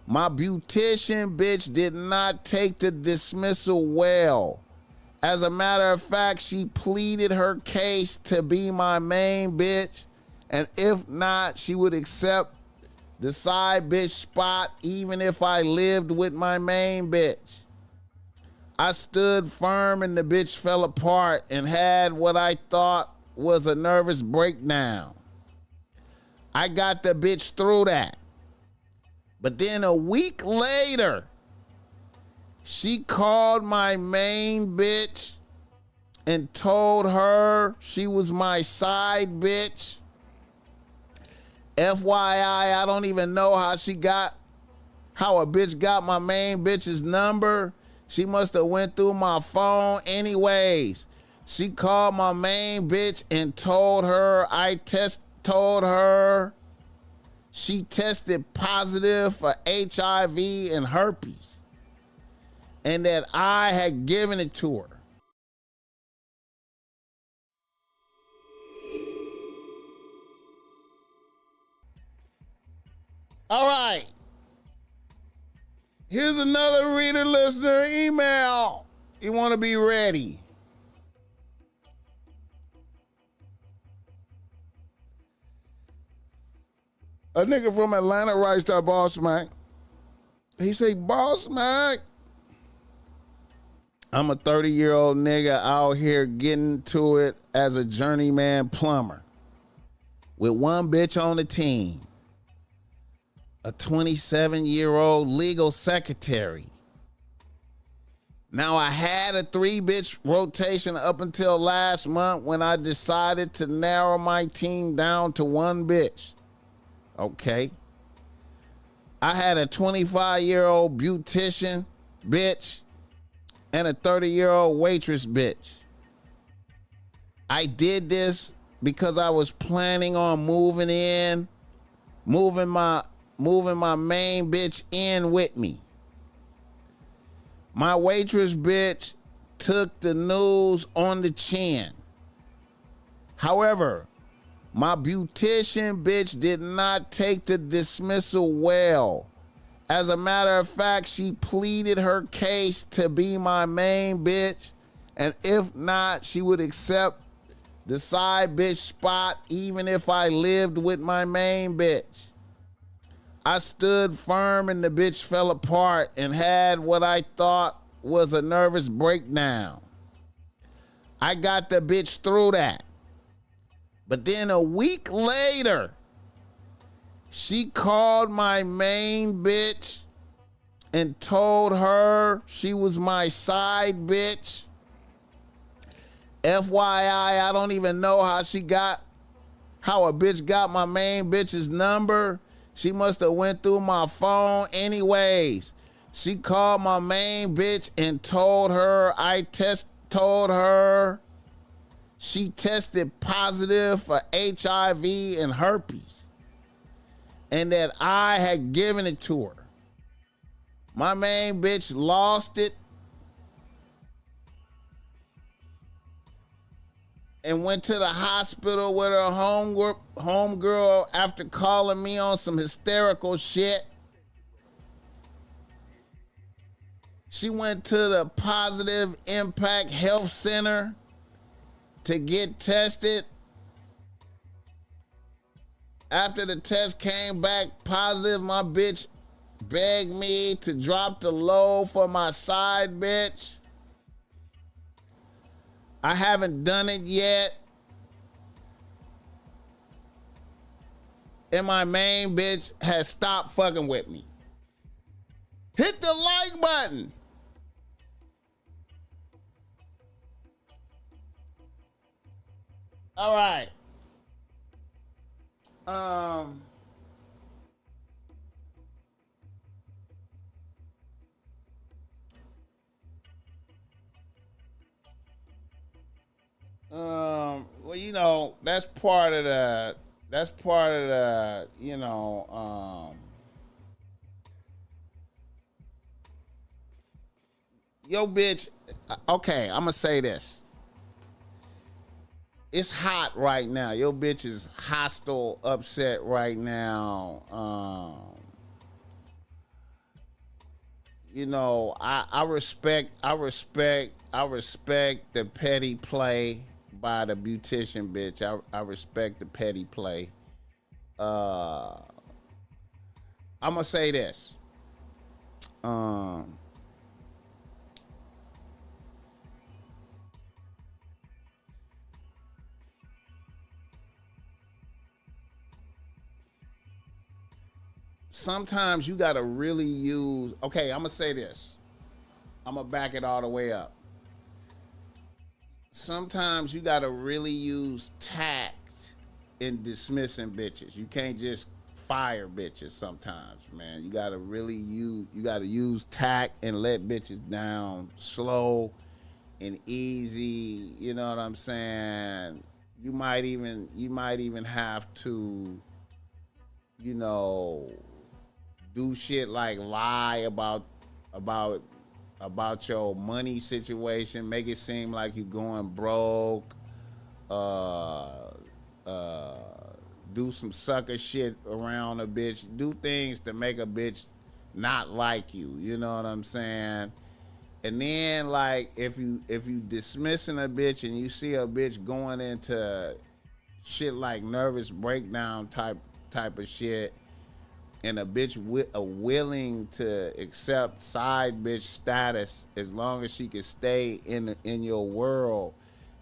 My beautician bitch did not take the dismissal well. As a matter of fact, she pleaded her case to be my main bitch, and if not, she would accept the side bitch spot even if I lived with my main bitch. I stood firm and the bitch fell apart and had what I thought was a nervous breakdown. I got the bitch through that. But then a week later, she called my main bitch and told her she was my side bitch. FYI, I don't even know how a bitch got my main bitch's number. She must have went through my phone anyways. She called my main bitch and told her she tested positive for HIV and herpes, and that I had given it to her. All right. Here's another reader listener email. You want to be ready. A nigga from Atlanta writes to BossMack. He say, BossMack, I'm a 30-year-old nigga out here getting to it as a journeyman plumber with one bitch on the team, a 27-year-old legal secretary. Now, I had a 3-bitch rotation up until last month when I decided to narrow my team down to one bitch. Okay. I had a 25-year-old beautician bitch and a 30-year-old waitress bitch. I did this because I was planning on moving my main bitch in with me. My waitress bitch took the news on the chin. However, my beautician bitch did not take the dismissal well. As a matter of fact, she pleaded her case to be my main bitch, and if not, she would accept the side bitch spot even if I lived with my main bitch. I stood firm and the bitch fell apart and had what I thought was a nervous breakdown. I got the bitch through that. But then a week later, she called my main bitch and told her she was my side bitch. FYI, I don't even know how a bitch got my main bitch's number. She must have went through my phone anyways. She called my main bitch and told her she tested positive for HIV and herpes, and that I had given it to her. My main bitch lost it and went to the hospital with her homegirl after calling me on some hysterical shit. She went to the Positive Impact Health Center to get tested. After the test came back positive, my bitch begged me to drop the load for my side bitch. I haven't done it yet. And my main bitch has stopped fucking with me. Hit the like button. All right. Well, you know, that's part of the, you know, yo, bitch, okay, I'm gonna say this. It's hot right now. Your bitch is hostile, upset right now. I respect the petty play by the beautician bitch. I respect the petty play. Uh, I'm gonna say this. Um, Sometimes you gotta really use. Okay, I'm gonna say this. I'm gonna back it all the way up. Sometimes you gotta really use tact in dismissing bitches. You can't just fire bitches sometimes, man. You gotta use tact and let bitches down slow and easy. You know what I'm saying? You might even have to, you know, do shit like lie about about your money situation, make it seem like you're going broke, uh, uh, do some sucker shit around a bitch, do things to make a bitch not like you. You know what I'm saying? And then like if you dismissing a bitch and you see a bitch going into shit like nervous breakdown type of shit, and a bitch willing to accept side bitch status as long as she can stay in your world,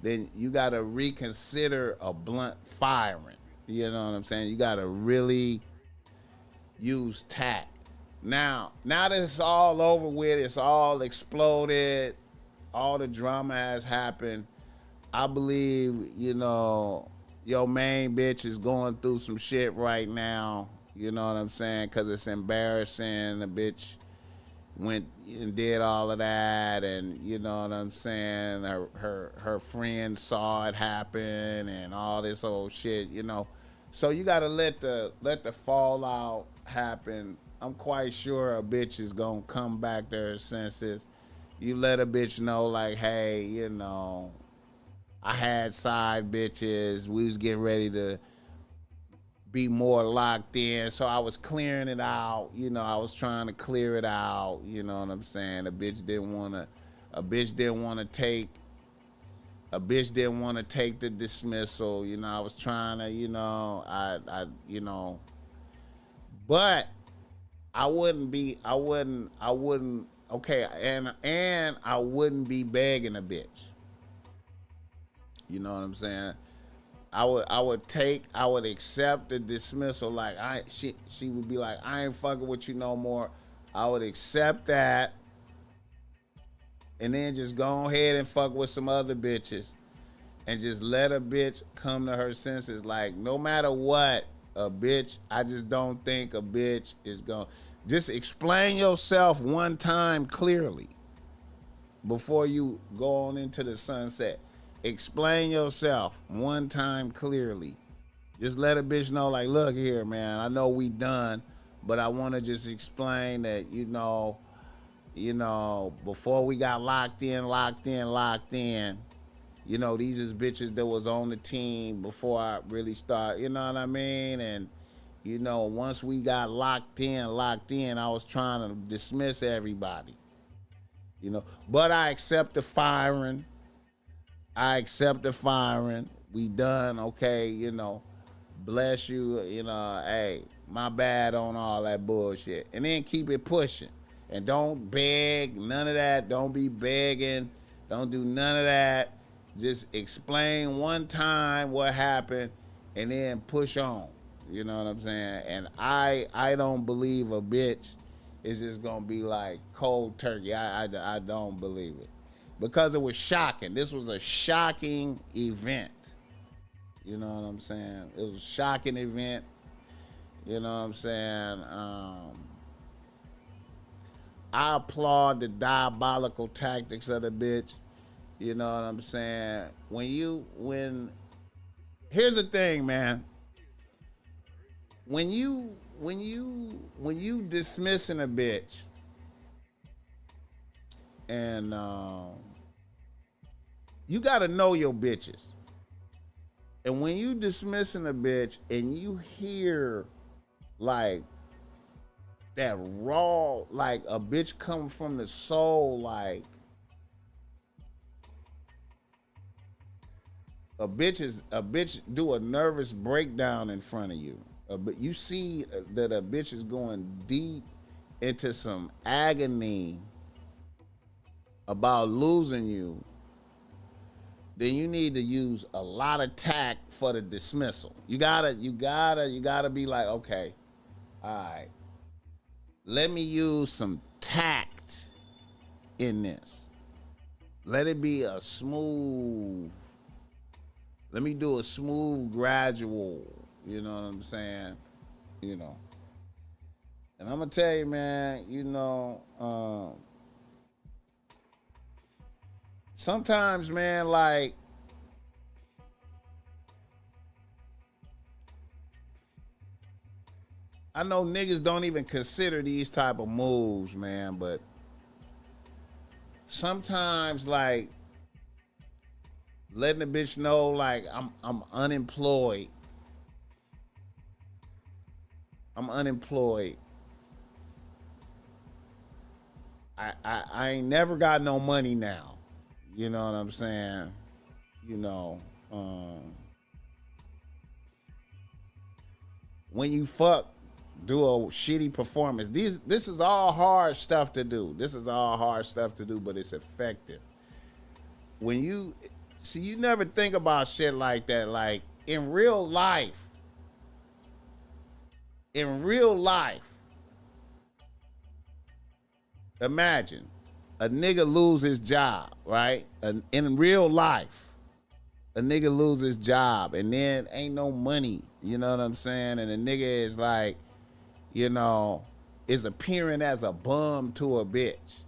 then you gotta reconsider a blunt firing. You know what I'm saying? You gotta really use tact. Now that it's all over with, it's all exploded, all the drama has happened. I believe, your main bitch is going through some shit right now. You know what I'm saying? Because it's embarrassing. The bitch went and did all of that, and you know what I'm saying? Her friends saw it happen and all this old shit, So you gotta let the fallout happen. I'm quite sure a bitch is gonna come back to her senses. You let a bitch know, like, hey, I had side bitches. We was getting ready to be more locked in. So I was clearing it out. I was trying to clear it out. You know what I'm saying? A bitch didn't want to take the dismissal. I was trying to, but I wouldn't, okay, and I wouldn't be begging a bitch. You know what I'm saying? I would accept the dismissal. Like she would be like, I ain't fucking with you no more. I would accept that, and then just go ahead and fuck with some other bitches, and just let a bitch come to her senses. Like, no matter what, I just don't think a bitch is going. Just explain yourself one time clearly before you go on into the sunset. Explain yourself one time clearly. Just let a bitch know, like, look here, man, I know we done, but I want to just explain that, before we got locked in, these is bitches that was on the team before I really start, you know what I mean? And, once we got locked in, I was trying to dismiss everybody, but I accept the firing. We done, okay, bless you, hey, my bad on all that bullshit. And then keep it pushing. And don't beg, none of that. Don't be begging. Don't do none of that. Just explain one time what happened and then push on. You know what I'm saying? And I don't believe a bitch is just gonna be like cold turkey. I don't believe it. Because it was shocking. This was a shocking event. You know what I'm saying? It was a shocking event. You know what I'm saying? I applaud the diabolical tactics of the bitch. You know what I'm saying? Here's the thing, man. When you dismissing a bitch and you gotta know your bitches. And when you dismissing a bitch and you hear like that raw, like a bitch come from the soul, like a bitch do a nervous breakdown in front of you. But you see that a bitch is going deep into some agony about losing you, then you need to use a lot of tact for the dismissal. You gotta be like, okay, all right, let me use some tact in this. Let it be a smooth. Let me do a smooth, gradual. You know what I'm saying? You know. And I'm gonna tell you, man. You know, sometimes, man, like I know niggas don't even consider these type of moves, man, but sometimes, like, letting the bitch know, like, I'm unemployed. I'm unemployed. I ain't never got no money now. You know what I'm saying? You know, when you fuck, do a shitty performance. This is all hard stuff to do. This is all hard stuff to do, but it's effective. When you see, you never think about shit like that. Like in real life, imagine a nigga lose his job, right? In real life, a nigga lose his job and then ain't no money. You know what I'm saying? And a nigga is like, you know, is appearing as a bum to a bitch.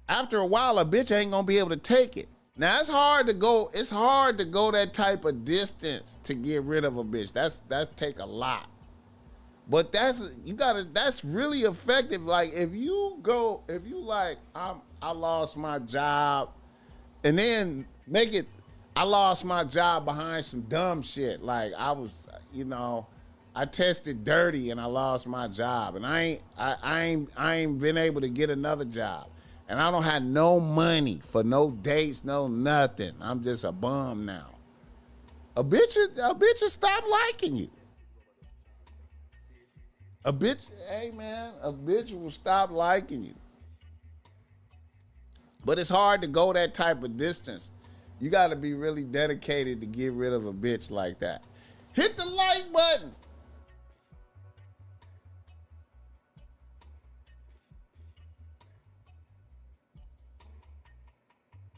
After a while, a bitch ain't gonna be able to take it. Now it's hard to go that type of distance to get rid of a bitch. That's take a lot. But that's really effective. Like if you like, I lost my job, and then make it, I lost my job behind some dumb shit. Like I was, you know, I tested dirty and I lost my job, and I ain't been able to get another job, and I don't have no money for no dates, no nothing. I'm just a bum now. A bitch will stop liking you. A bitch will stop liking you. But it's hard to go that type of distance. You got to be really dedicated to get rid of a bitch like that. Hit the like button.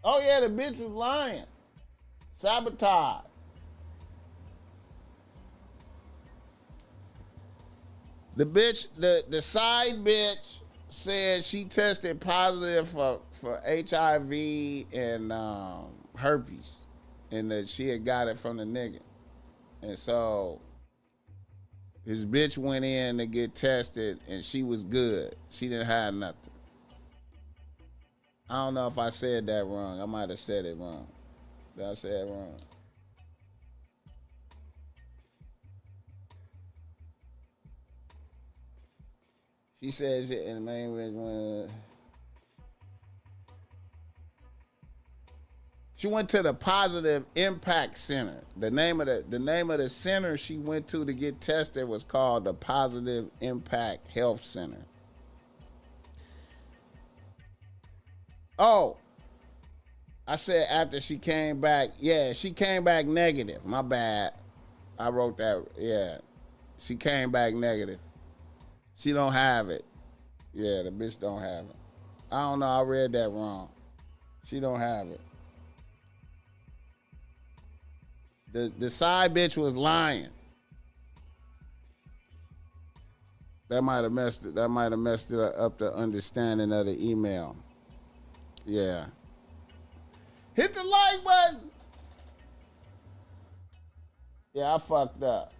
Oh yeah, the bitch was lying. Sabotage. The bitch, the side bitch said she tested positive for HIV and herpes, and that she had got it from the nigga. And so his bitch went in to get tested, and she was good. She didn't have nothing. I don't know if I said that wrong. I might have said it wrong. Did I say it wrong? She says it in the main. She went to the Positive Impact Center. The name of the center she went to get tested was called the Positive Impact Health Center. Oh, I said after she came back. Yeah, she came back negative. My bad. I wrote that. Yeah, she came back negative. She don't have it. Yeah, the bitch don't have it. I don't know. I read that wrong. She don't have it. The side bitch was lying. That might have messed it. That might have messed it up, the understanding of the email. Yeah. Hit the like button. Yeah, I fucked up.